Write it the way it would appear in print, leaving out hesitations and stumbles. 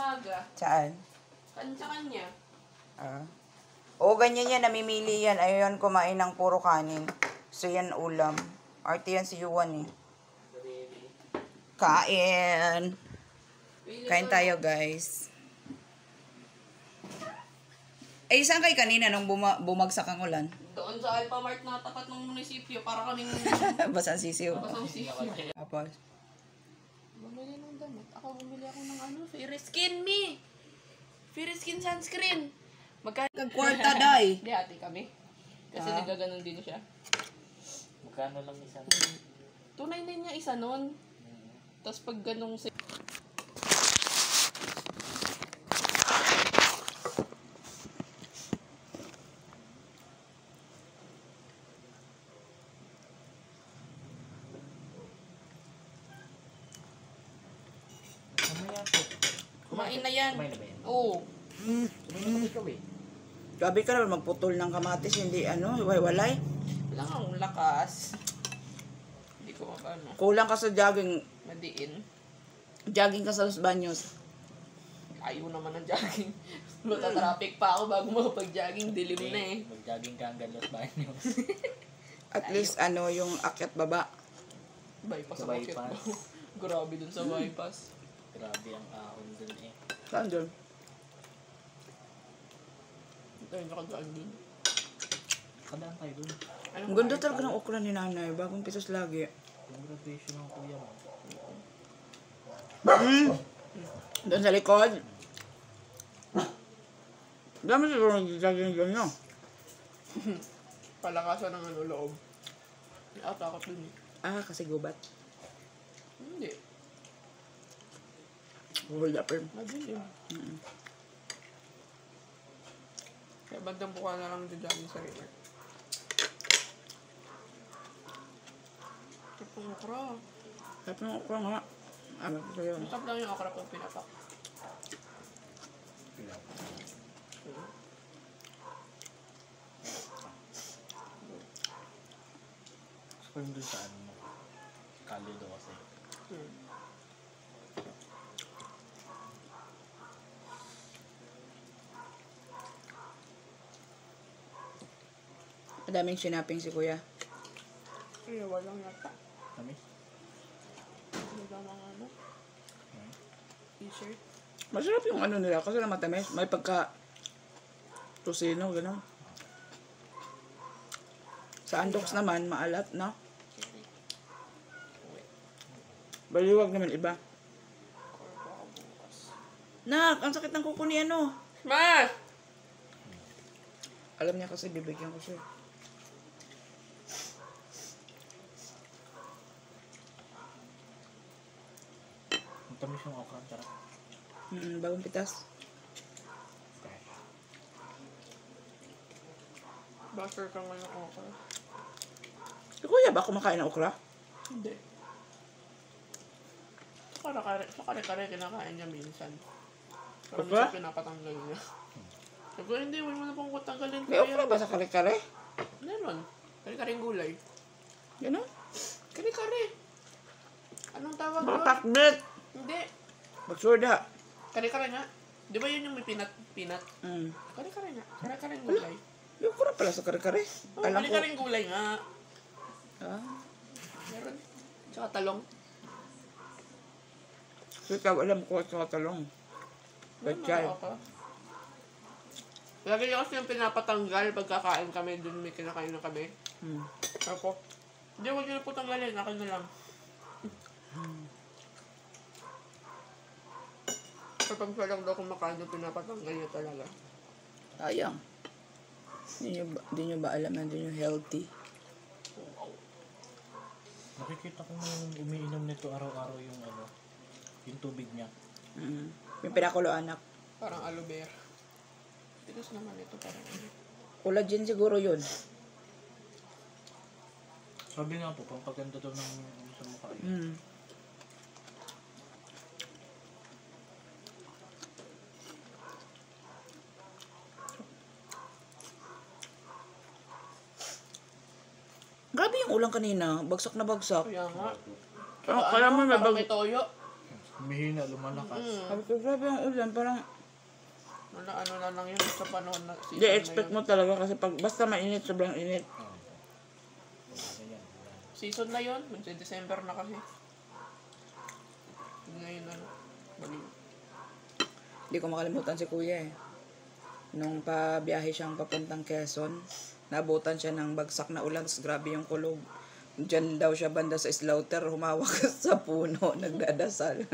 umaga. Saan? Kanya-kanya. Oo, ganyan yan. Namimili yan. Ayun, kumain ng puro kanin. So, yan ulam. Arte yan si Yuan eh. Kain! Kain tayo, guys. Eh, saan kayo kanina nung bumagsak ang ulan? Doon sa Alphamart na tapat ng munisipyo para kaming Basang sisiw. basang sisiyo. Tapos, Bumili ng damit. Ako bumili ako ng ano, Fairy Skin me. Fairy Skin sunscreen. Magkano? kagkwarta, day. Di ate kami. Kasi nagaganon din siya. Magkano lang isa? 299 niya isa nun. Tapos pag ganong Mamaya po. kumain na yan. Kumain na ba yan? Oo. Kumain na ikaw eh. Gabi ka naman magputol ng kamatis, hindi walay. Wala kang lakas. Hindi ko makano. Kulang ka sa jogging. Madiin. Jogging ka sa Los Baños. Ayaw naman ng jogging. Matatraffic pa ako bago makapag-jogging. Dilim na eh. Mag-jogging ka hanggang Los Baños. At least, yung akyat baba. Bypass Sa ang bakit bypass. mo. Grabe dun sa bypass. Grabe ang ahon dun eh. Saan doon? Tayo nakagaan dun. Kadaan tayo dun. Ang ganda talaga ng okra ni nanay. Bagong pisos lagi. Yung graduation ng kuya mo. Doon sa likod. Dami siguro nag-jogging doon, no? Palakasan ng loob. Takot dun eh. Kasi gubat. Hindi. Hold up. Madilim. Kaya bandang buka na lang din dami sa river. Tapos okra. Tapos ng okra nga. Ano ko sa'yo? Matap lang yung okra pag pinapak. Gusto ko yung dun sa ano mo. Kalyo daw kasi. Madaming sinaping si kuya. Ay, walang yata. Kami? Wala mga ano. T-shirt. Masarap yung ano nila kasi na matamis. May pagka tusino, gano'n. Sa Andox naman, maalat, no? Baliwag naman iba. Nak, ang sakit ng kuko ni ano. Ma! Alam niya kasi bibigyan ko siya. Ang tamis yung okra, tara. Bagong pitas. Buster ka ngayon ng okra. Si kuya ba kumakain ng okra? Hindi. Sa kare-kare kinakain niya minsan. Pero Okra? minsan pinapatanggal niya. Sabi ko, hindi, huwag mo na pong tanggalin. May okra ba sa kare-kare? Meron. Kare-kareng gulay. Gano'n? Kare-kare. Anong tawag doon? Pakbet! Hindi. Magsurda. Kare-kare nga. Di ba yun yung may peanut? Kare-kare nga. Kare-kareng gulay. Yung okra pala sa kare-kare. Oh, Alam ko. kare-kareng gulay nga. Meron. Tsaka talong. So, ikaw alam ko at saka talong. Pechay. Lagi niya kasi yung pinapatanggal pagkakain kami, dun may kinakain na kami. Ako, hindi, huwag niyo na po tanggalin, akin na lang. Kapag siya lang daw kumakain yung pinapatanggal niya talaga. Sayang. Hindi nyo ba alam na hindi nyo healthy? Nakikita ko nung umiinom nito araw-araw yung ano, yung tubig niya. Yung pinakulo anak. Parang aloe vera. Tigas naman ito parang ano. Collagen siguro yun. Sabi nga po, pampaganda daw ng sa mukha. Grabe yung ulang kanina. Bagsak na bagsak. Kaya nga. Kaya mo may parang bag... may toyo. Humihina, lumalakas. Sabi ko, grabe ang ulan. Parang, Wala, ano na lang yun sa panahon na season di na expect yun. mo talaga kasi pag basta mainit, sobrang init. Season na yun, December na kasi. Ngayon ano, balik. Hindi ko makalimutan si kuya eh. Nung pabiyahe siyang papuntang Quezon, naabutan siya ng bagsak na ulan, tapos grabe yung kulog. Diyan daw siya banda sa slaughter, humawak sa puno, nagdadasal.